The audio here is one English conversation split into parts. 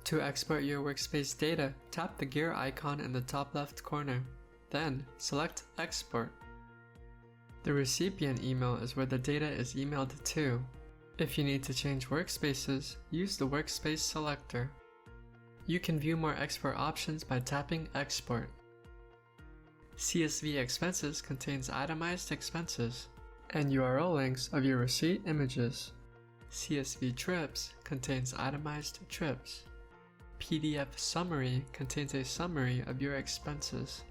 To export your workspace data, tap the gear icon in the top left corner. Then, select Export. The recipient email is where the data is emailed to. If you need to change workspaces, use the Workspace selector. You can view more export options by tapping Export. CSV Expenses contains itemized expenses and URL links of your receipt images. CSV Trips contains itemized trips. PDF Summary contains a summary of your expenses.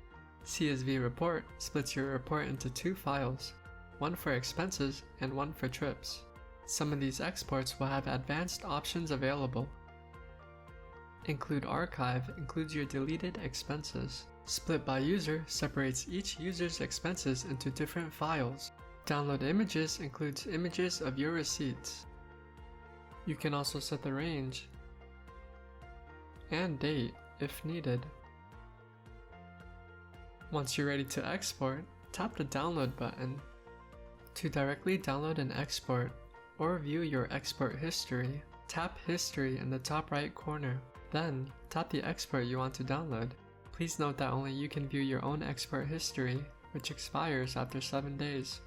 CSV Report splits your report into two files, one for expenses and one for trips. Some of these exports will have advanced options available. Include Archive includes your deleted expenses. Split by User separates each user's expenses into different files. Download Images includes images of your receipts. You can also set the range and date if needed. Once you're ready to export, tap the Download button. To directly download and export, or view your export history, tap History in the top right corner. Then, tap the export you want to download. Please note that only you can view your own export history, which expires after 7 days.